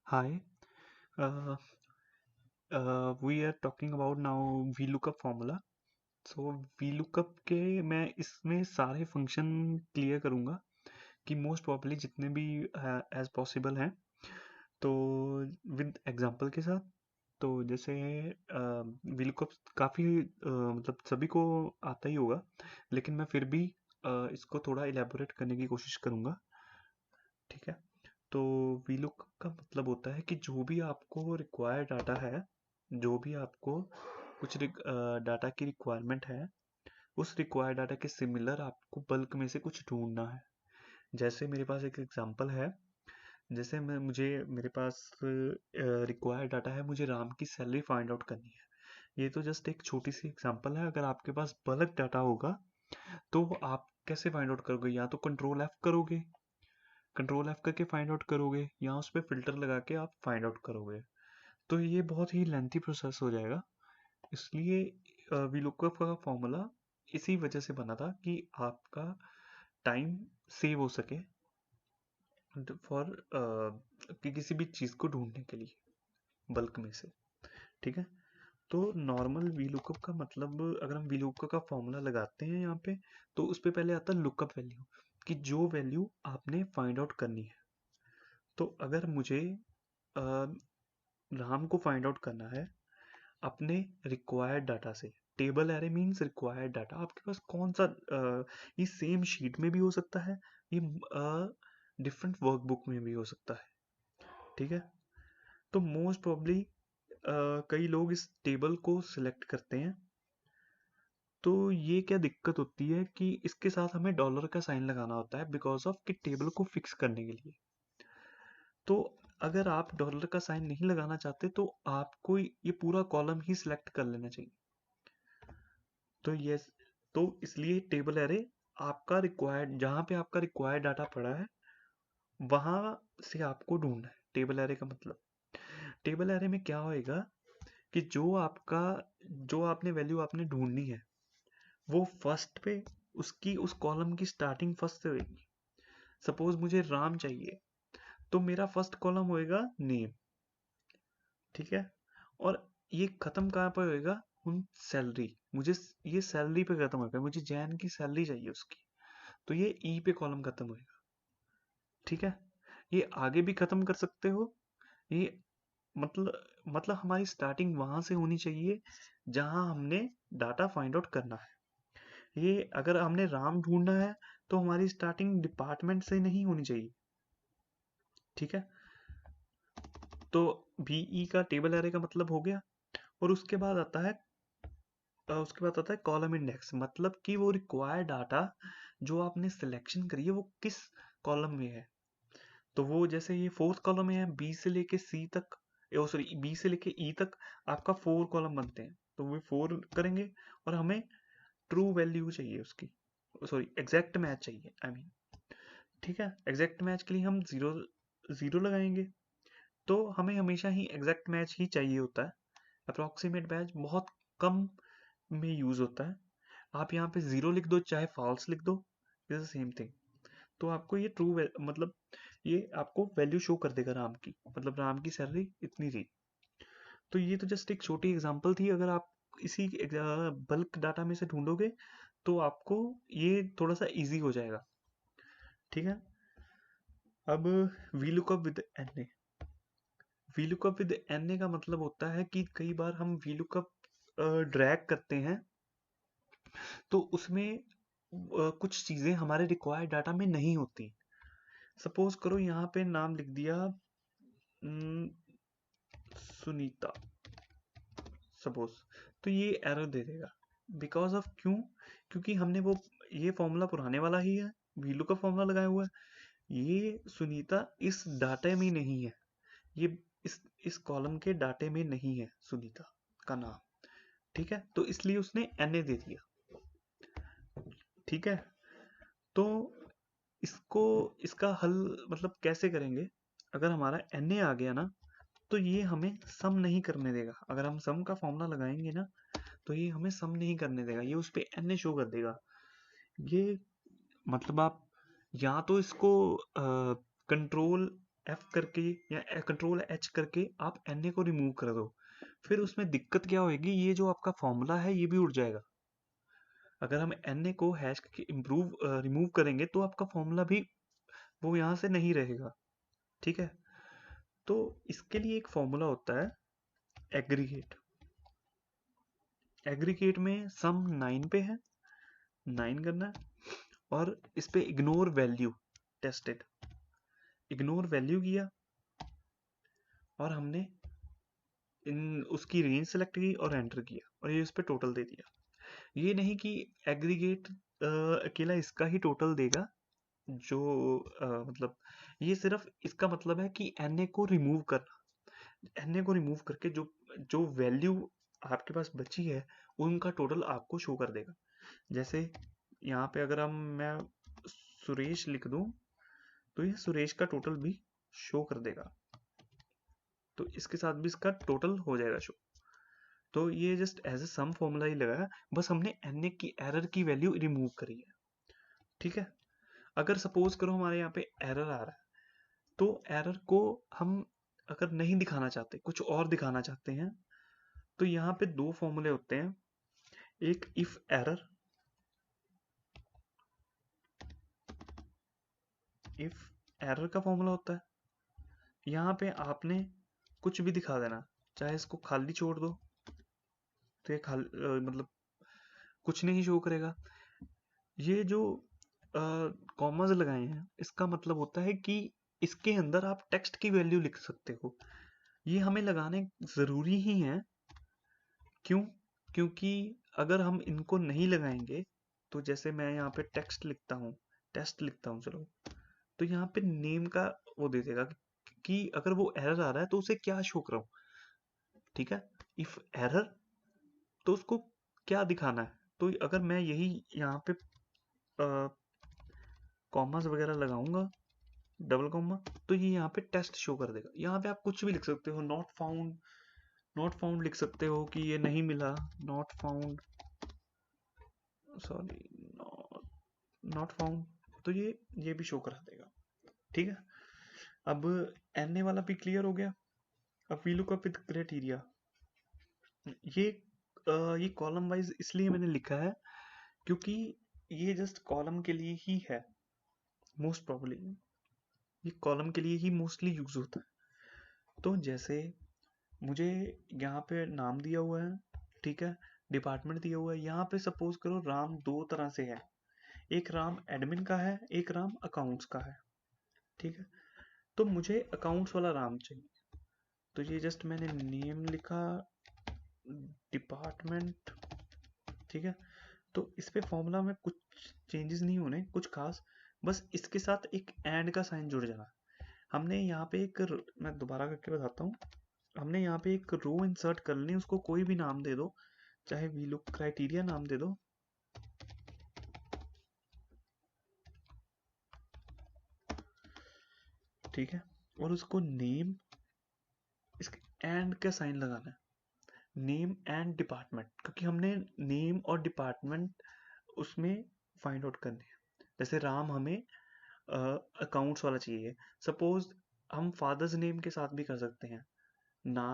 Hi, uh, we are talking about now VLOOKUP formula. So VLOOKUP के मैं इसमें सारे फंक्शन क्लियर करूँगा कि मोस्ट प्रॉब्ली जितने भी एज पॉसिबल हैं, तो विद एग्जांपल के साथ। तो जैसे VLOOKUP काफ़ी मतलब सभी को आता ही होगा, लेकिन मैं फिर भी इसको थोड़ा इलेबोरेट करने की कोशिश करूँगा। ठीक है। तो VLOOKUP का मतलब होता है कि जो भी आपको रिक्वायर्ड डाटा है, जो भी आपको कुछ डाटा की रिक्वायरमेंट है, उस रिक्वायर्ड डाटा के सिमिलर आपको बल्क में से कुछ ढूंढना है। जैसे मेरे पास एक एग्जांपल है, जैसे मेरे पास रिक्वायर्ड डाटा है, मुझे राम की सैलरी फाइंड आउट करनी है। ये तो जस्ट एक छोटी सी एग्जांपल है। अगर आपके पास बल्क डाटा होगा तो आप कैसे फाइंड आउट करोगे? या तो कंट्रोल एफ करोगे, कंट्रोल एफ करके फाइंड आउट करोगे, या उस पर फिल्टर लगा के आप फाइंड आउट करोगे। तो ये बहुत ही लेंथी प्रोसेस हो जाएगा। इसलिए वीलुकअप का फॉर्मूला इसी वजह से बना था कि आपका टाइम सेव हो सके फॉर कि किसी भी चीज़ को ढूंढने के लिए बल्क में से। ठीक है। तो नॉर्मल वीलुकअप का मतलब, अगर हम वीलुकअप का फॉर्मूला लगाते हैं यहाँ पे, तो उस पे पहले आता है लुकअप वैल्यू, कि जो वैल्यू आपने फाइंड आउट करनी है। तो अगर मुझे राम को फाइंड आउट करना है अपने रिक्वायर्ड डाटा से, table array means required data आपके पास कौन सा, ये सेम शीट में भी हो सकता है, ये डिफरेंट वर्कबुक में भी हो सकता है। ठीक है। तो मोस्ट प्रोबली कई लोग इस टेबल को सिलेक्ट करते हैं। तो ये क्या दिक्कत होती है कि इसके साथ हमें डॉलर का साइन लगाना होता है, बिकॉज ऑफ कि टेबल को फिक्स करने के लिए। तो अगर आप डॉलर का साइन नहीं लगाना चाहते तो आपको ये पूरा कॉलम ही सिलेक्ट कर लेना चाहिए। तो यस, तो इसलिए टेबल एरे आपका रिक्वायर्ड, जहाँ पे आपका रिक्वायर्ड डाटा पड़ा है वहां से आपको ढूंढना है। टेबल एरे का मतलब, टेबल एरे में क्या होएगा कि जो आपने वैल्यू आपने ढूंढनी है वो फर्स्ट पे, उसकी उस कॉलम की स्टार्टिंग फर्स्ट से होगी। सपोज मुझे राम चाहिए, तो मेरा फर्स्ट कॉलम होएगा नेम। ठीक है। और ये खत्म कहाँ पर होएगा? उन सैलरी, मुझे ये सैलरी पे खत्म होगा, मुझे जैन की सैलरी चाहिए उसकी, तो ये ई पे कॉलम खत्म होएगा। ठीक है। ये आगे भी खत्म कर सकते हो। ये मतलब हमारी स्टार्टिंग वहां से होनी चाहिए जहां हमने डाटा फाइंड आउट करना है। ये अगर हमने राम ढूंढना है तो हमारी स्टार्टिंग डिपार्टमेंट से नहीं होनी चाहिए। ठीक है। तो बीई का टेबल एरे का मतलब हो गया। और उसके बाद आता है कॉलम इंडेक्स, मतलब कि वो रिक्वायर्ड डाटा जो आपने सिलेक्शन करी है वो किस कॉलम में है। तो वो जैसे ये फोर्थ कॉलम में है, बी से लेके सी तक, सॉरी बी से लेके ई तक आपका 4 कॉलम बनते हैं, तो वो 4 करेंगे। और हमें ट्रू वैल्यू चाहिए उसकी, सॉरी एग्जैक्ट मैच चाहिए, आई मीन। ठीक है। एग्जैक्ट मैच के लिए हम जीरो जीरो लगाएंगे। तो हमें हमेशा ही एग्जैक्ट मैच ही चाहिए होता है। अप्रोक्सीमेट मैच बहुत कम में यूज होता है। आप यहाँ पे जीरो लिख दो चाहे फॉल्स लिख दो, इज सेम थिंग। तो आपको ये ट्रू मतलब ये आपको वैल्यू शो कर देगा राम की, मतलब राम की सैलरी इतनी थी। तो ये तो जस्ट एक छोटी एग्जांपल थी। अगर आप इसी बल्क डाटा में से ढूंढोगे तो आपको ये थोड़ा सा इजी हो जाएगा। ठीक है। अब VLOOKUP with N A, VLOOKUP with N A का मतलब होता है कि कई बार हम वीलुकअप ड्रैग करते हैं, तो उसमें कुछ चीजें हमारे रिक्वायर्ड डाटा में नहीं होती। सपोज करो यहाँ पे नाम लिख दिया सुनीता, सपोज, तो ये एरर दे देगा। बिकॉज ऑफ क्यों? क्योंकि हमने वो ये फॉर्मूला पुराने वाला ही है, वीलू का फॉर्मूला लगाया हुआ है। ये सुनीता इस डाटे में नहीं है, ये इस कॉलम के डाटे में नहीं है सुनीता का नाम। ठीक है। तो इसलिए उसने एन ए दे दिया। ठीक है। तो इसको, इसका हल मतलब कैसे करेंगे? अगर हमारा एन ए आ गया ना, तो ये हमें सम नहीं करने देगा। अगर हम सम का फॉर्मूला लगाएंगे ना, तो ये हमें सम नहीं करने देगा, ये उस पे एन ए शो कर देगा। ये मतलब आप या तो इसको कंट्रोल F करके या कंट्रोल H करके आप NA को रिमूव कर दो, फिर उसमें दिक्कत क्या होगी, ये जो आपका फॉर्मूला है ये भी उड़ जाएगा। अगर हम NA को हैश करके रिमूव करेंगे तो आपका फॉर्मूला भी वो यहाँ से नहीं रहेगा। ठीक है, तो इसके लिए एक फॉर्मूला होता है एग्रीगेट। एग्रीगेट में सम 9 पे है, 9 करना है, और इस पे ignore value tested, ignore value किया और हमने उसकी रेंज सेलेक्ट की और एंटर किया और ये उस पर टोटल दे दिया। ये नहीं कि एग्रीगेट अकेला इसका ही टोटल देगा, जो मतलब ये सिर्फ इसका मतलब है कि NA को रिमूव करना, NA को रिमूव करके जो जो वैल्यू आपके पास बची है उनका टोटल आपको शो कर देगा। जैसे यहाँ पे अगर मैं सुरेश लिख दूं तो ये सुरेश का टोटल भी शो कर देगा, तो इसके साथ भी इसका टोटल हो जाएगा शो। तो ये just as a some formula ही लगा है, बस हमने NA की एरर की वैल्यू रिमूव करी है। ठीक है, अगर सपोज करो हमारे यहाँ पे एरर आ रहा है, तो एरर को हम अगर नहीं दिखाना चाहते, कुछ और दिखाना चाहते हैं, तो यहाँ पे दो फॉर्मूले होते हैं, एक इफ एरर, इफ एरर का फॉर्मूला होता है, यहाँ पे आपने कुछ भी दिखा देना, चाहे इसको खाली छोड़ दो तो ये मतलब कुछ नहीं शो करेगा। ये जो कॉमास लगाए हैं इसका मतलब होता है कि इसके अंदर आप टेक्स्ट की वैल्यू लिख सकते हो। ये हमें लगाने ज़रूरी ही हैं, क्यों? क्योंकि अगर हम इनको नहीं लगाएंगे, तो जैसे मैं यहाँ पे टेक्स्ट लिखता हूँ, टेस्ट लिखता हूँ चलो, तो यहाँ पे नेम का वो दे देगा कि अगर वो एरर आ रहा है तो उसे क्या शो कराऊं। ठीक है, इफ एरर, तो उसको क्या दिखाना है, तो अगर मैं यही यहाँ पे कॉमास वगैरह लगाऊंगा, डबल कॉमा, तो ये यहाँ पे टेस्ट शो कर देगा। यहाँ पे आप कुछ भी लिख सकते हो, नॉट फाउंड, नॉट फाउंड लिख सकते हो कि ये नहीं मिला, not found, sorry, not found, तो ये भी शो करा देगा। ठीक है, अब NA वाला भी क्लियर हो गया। अब VLOOKUP with criteria, ये ये कॉलम वाइज इसलिए मैंने लिखा है क्योंकि ये जस्ट कॉलम के लिए ही है, मोस्ट प्रॉब्ली ये कॉलम के लिए ही मोस्टली यूज होता है। तो जैसे मुझे यहाँ पे नाम दिया हुआ है, ठीक है, डिपार्टमेंट दिया हुआ है, यहाँ पे सपोज करो राम दो तरह से है, एक राम एडमिन का है, एक राम अकाउंट्स का है। ठीक है, तो मुझे अकाउंट्स वाला राम चाहिए, तो ये जस्ट मैंने नेम लिखा, डिपार्टमेंट। ठीक है, तो इस पे फॉर्मूला में कुछ चेंजेस नहीं होने कुछ खास, बस इसके साथ एक एंड का साइन जुड़ जाना। हमने यहाँ पे मैं दोबारा करके बताता हूँ, हमने यहाँ पे एक रो इंसर्ट कर ली, उसको कोई भी नाम दे दो, चाहे वी लुक क्राइटेरिया नाम दे दो, ठीक है, और उसको नेम, इसके एंड का साइन लगाना है, नेम एंड डिपार्टमेंट, क्योंकि हमने नेम और डिपार्टमेंट उसमें फाइंड आउट करने हैं। जैसे राम हमें अकाउंट्स वाला चाहिए, सपोज हम फादर्स नेम के साथ भी कर सकते हैं ना,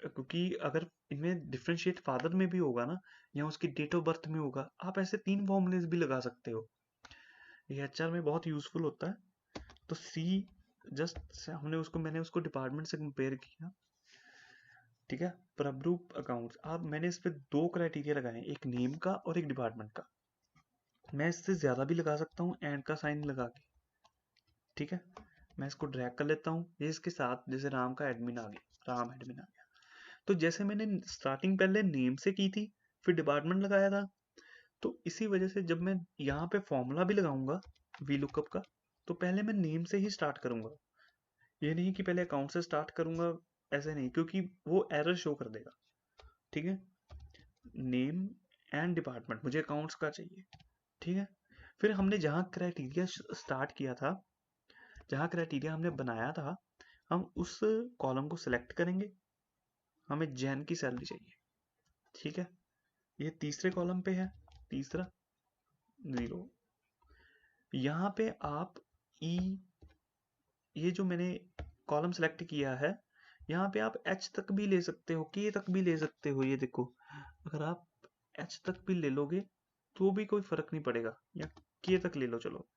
क्योंकि अगर इनमें डिफ्रेंशिएट फादर में भी होगा ना, या उसकी डेट ऑफ बर्थ में होगा, आप ऐसे 3 फॉर्मूलेस भी लगा सकते हो, ये HR में बहुत यूजफुल होता है। तो सी जस्ट मैंने उसको डिपार्टमेंट से कंपेयर किया। ठीक है, प्रभरूप अकाउंट्स, अब मैंने इस पे 2 क्राइटेरिया लगाए, एक नेम का और एक डिपार्टमेंट का। मैं इससे ज्यादा भी लगा सकता हूँ एंड का साइन लगा के। ठीक है, मैं इसको ड्रैग कर लेता हूँ, ये इसके साथ, जैसे राम का एडमिन आ गया, राम एडमिन आ गया। तो जैसे मैंने स्टार्टिंग पहले नेम से की थी, फिर डिपार्टमेंट लगाया था, तो इसी वजह से जब मैं यहाँ पे फॉर्मूला भी लगाऊंगा वी लुकअप का, तो पहले मैं नेम से ही स्टार्ट करूंगा, ये नहीं कि पहले अकाउंट से स्टार्ट करूंगा, ऐसे नहीं, क्योंकि वो एरर शो कर देगा। ठीक है, नेम एंड डिपार्टमेंट मुझे अकाउंट्स का चाहिए। ठीक है, फिर हमने जहाँ क्राइटेरिया स्टार्ट किया था, जहाँ क्राइटेरिया हमने बनाया था, हम उस कॉलम को सिलेक्ट करेंगे, हमें जैन की सैलरी चाहिए। ठीक है, ये तीसरे कॉलम पे है, तीसरा 0, यहाँ पे आप ई ये जो मैंने कॉलम सेलेक्ट किया है, यहाँ पे आप एच तक भी ले सकते हो, के तक भी ले सकते हो। ये देखो, अगर आप एच तक भी ले लोगे तो भी कोई फर्क नहीं पड़ेगा, या के तक ले लो चलो,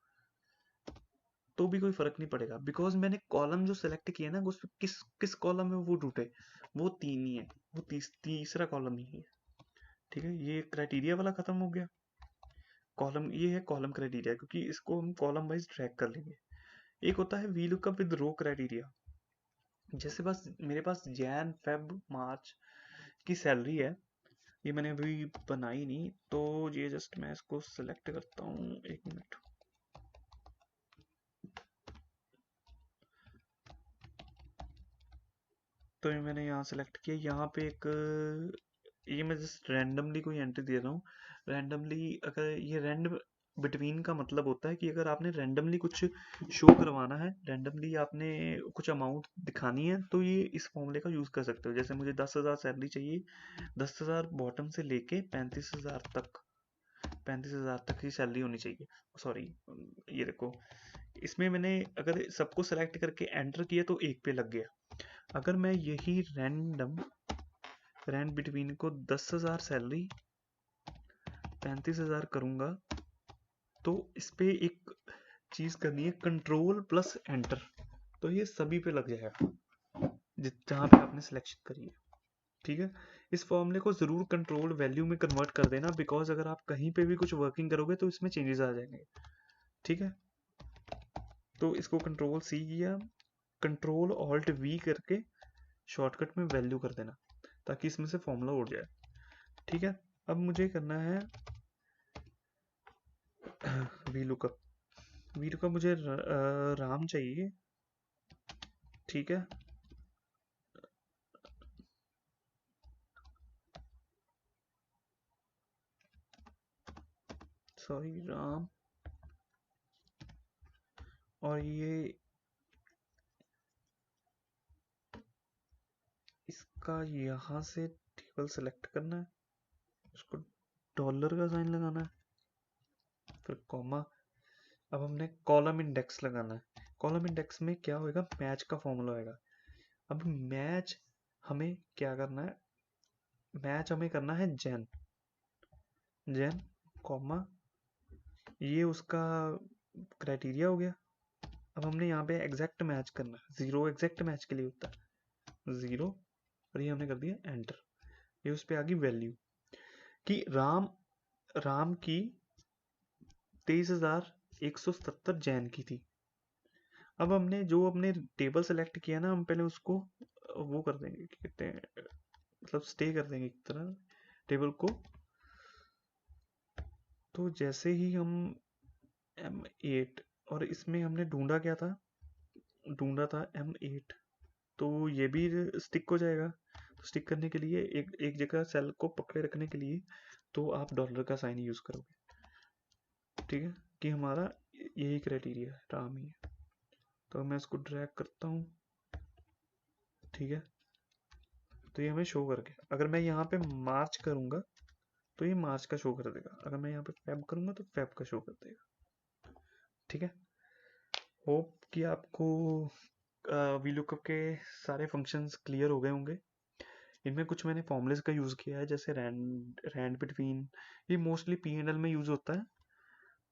तो भी कोई फर्क नहीं पड़ेगा, बिकॉज मैंने कॉलम जो सेलेक्ट किया ना, उसमें किस किस कॉलम में वो रूट है, वो 3 ही है, वो तीसरा कॉलम ही है। ठीक है, ये क्राइटेरिया वाला खत्म हो गया। कॉलम, ये है कॉलम क्राइटेरिया, क्योंकि इसको हम कॉलम वाइज ट्रैक कर लेंगे। एक होता है VLOOKUP with row criteria. जैसे बस मेरे पास जैन फेब मार्च की सैलरी है, ये मैंने अभी बनाई नहीं, तो ये जस्ट मैं इसको सिलेक्ट करता हूँ, 1 मिनट। तो ये मैंने यहाँ सेलेक्ट किया, यहाँ पे एक, ये मैं जस्ट रैंडमली कोई एंट्री दे रहा हूँ। रैंडमली, अगर ये रैंड बिटवीन का मतलब होता है कि अगर आपने रैंडमली कुछ शो करवाना है, रैंडमली आपने कुछ अमाउंट दिखानी है, तो ये इस फॉर्मूले का यूज़ कर सकते हो। जैसे मुझे 10,000 सैलरी चाहिए, 10,000 बॉटम से लेके 35,000 तक, 35,000 तक की सैलरी होनी चाहिए। सॉरी, ये देखो, इसमें मैंने अगर सबको सेलेक्ट करके एंटर किया तो एक पे लग गया। अगर मैं यही रैंड बिटवीन को 10,000 सैलरी 35,000 करूंगा, तो इस पे एक चीज करनी है, कंट्रोल प्लस एंटर, तो ये सभी पे लग जाएगा जहां पे आपने सिलेक्शन करी है। ठीक है, इस फॉर्मूले को जरूर कंट्रोल वैल्यू में कन्वर्ट कर देना, बिकॉज अगर आप कहीं पे भी कुछ वर्किंग करोगे तो इसमें चेंजेस आ जाएंगे। ठीक है, तो इसको कंट्रोल सी किया, कंट्रोल ऑल्ट वी करके शॉर्टकट में वैल्यू कर देना, ताकि इसमें से फॉर्मूला उड़ जाए। ठीक है, अब मुझे करना है वी लुकअप। वी लुकअप मुझे राम चाहिए। ठीक है, सॉरी, राम, और ये इसका यहाँ से टेबल सेलेक्ट करना है, उसको डॉलर का साइन लगाना है, फिर कॉमा। अब हमने कॉलम इंडेक्स लगाना है। कॉलम इंडेक्स में क्या होएगा, मैच का फॉर्मूला होएगा। अब मैच हमें क्या करना है, मैच हमें करना है जेन, जेन कॉमा, ये उसका क्राइटेरिया हो गया। अब हमने यहाँ पे एग्जैक्ट मैच करना है, 0 एग्जैक्ट मैच के लिए होता है 0, और ये हमने कर दिया एंटर। ये उस पे आ गई वैल्यू कि राम, राम की 23,177 जैन की थी। अब हमने जो अपने टेबल सेलेक्ट किया ना, हम पहले उसको वो कर देंगे, क्या कहते हैं, मतलब स्टे कर देंगे एक तरह टेबल को। तो जैसे ही हम M8, और इसमें हमने ढूंढा क्या था, ढूंढा था M8, तो ये भी स्टिक हो जाएगा। तो स्टिक करने के लिए एक एक जगह सेल को पकड़े रखने के लिए तो आप डॉलर का साइन यूज करोगे। ठीक है, कि हमारा यही क्राइटेरिया है, राम ही है। तो मैं इसको ड्रैग करता हूँ। ठीक है, तो ये हमें शो करके, अगर मैं यहाँ पे मार्च करूंगा तो ये मार्च का शो कर देगा, अगर मैं यहाँ पे फेब करूंगा तो फेब का शो कर देगा। ठीक है, होप कि आपको वीलुकअप के सारे फंक्शंस क्लियर हो गए होंगे। इनमें कुछ मैंने फॉर्मूलेस का यूज़ किया है, जैसे रैंड रैंड बिटवीन, ये मोस्टली P&L में यूज़ होता है।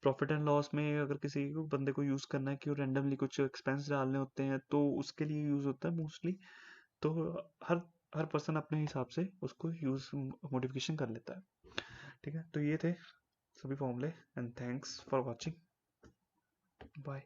प्रॉफिट एंड लॉस में अगर किसी को बंदे को यूज़ करना है कि वो रैंडमली कुछ एक्सपेंस डालने होते हैं, तो उसके लिए यूज़ होता है मोस्टली। तो हर हर पर्सन अपने हिसाब से उसको यूज़ मॉडिफिकेशन कर लेता है। ठीक है, तो ये थे सभी फॉर्मूले, and thanks for watching, bye.